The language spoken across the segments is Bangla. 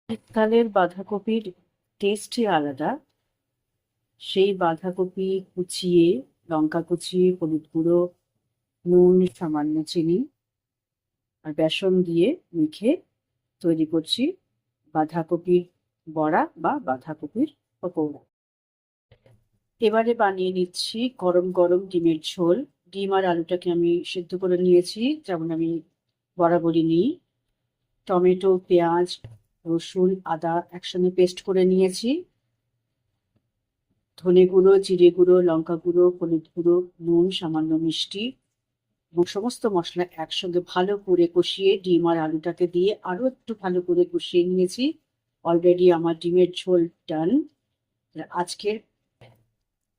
শীতকালের বাঁধাকপির টেস্টই আলাদা। সেই বাঁধাকপি কুচিয়ে, লঙ্কা কুচিয়ে, হলুদ গুঁড়ো, নুন, সামান্য চিনি আর বেসন দিয়ে মেখে তৈরি করছি বাঁধাকপির বড়া বা বাঁধাকপির পকোড়া। এবারে বানিয়ে নিচ্ছি গরম গরম ডিমের ঝোল। ডিম আর আলুটাকে আমি সিদ্ধ করে নিয়েছি, যেমন আমি বরাবরই নিই। টমেটো, পেঁয়াজ, রসুন, আদা একসঙ্গে পেস্ট করে নিয়েছি। ধনে গুঁড়ো, জিরে গুঁড়ো, লঙ্কা গুঁড়ো, হলুদ গুঁড়ো, নুন, সামান্য মিষ্টি এবং সমস্ত মশলা একসঙ্গে ভালো করে কষিয়ে ডিম আর আলুটাকে দিয়ে আরো একটু ভালো করে কষিয়ে নিয়েছি। অলরেডি আমার ডিমের ঝোল ডান। আজকের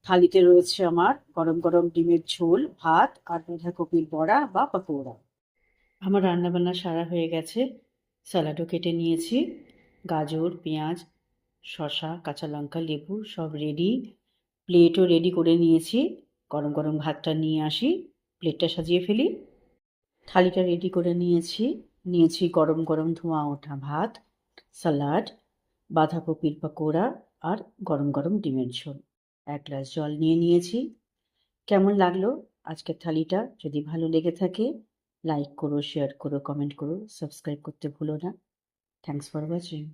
থালিতে রয়েছে আমার গরম গরম ডিমের ঝোল, ভাত আর বাঁধাকপির বড়া বা পকোড়া। আমার রান্নাবান্না সারা হয়ে গেছে। স্যালাডও কেটে নিয়েছি। গাজর, পেঁয়াজ, শসা, কাঁচা লঙ্কা, লেবু সব রেডি। প্লেটও রেডি করে নিয়েছি। গরম গরম ভাতটা নিয়ে আসি, প্লেটটা সাজিয়ে ফেলি। থালিটা রেডি করে নিয়েছি গরম গরম ধোঁয়া ওঠা ভাত, স্যালাড, বাঁধাকপির পকোড়া আর গরম গরম ডিমের ঝোল। এক গ্লাস জল নিয়ে নিয়েছি। কেমন লাগলো আজকের থালিটা? যদি ভালো লেগে থাকে লাইক করো, শেয়ার করো, কমেন্ট করো, সাবস্ক্রাইব করতে ভুলো না। Thanks for watching.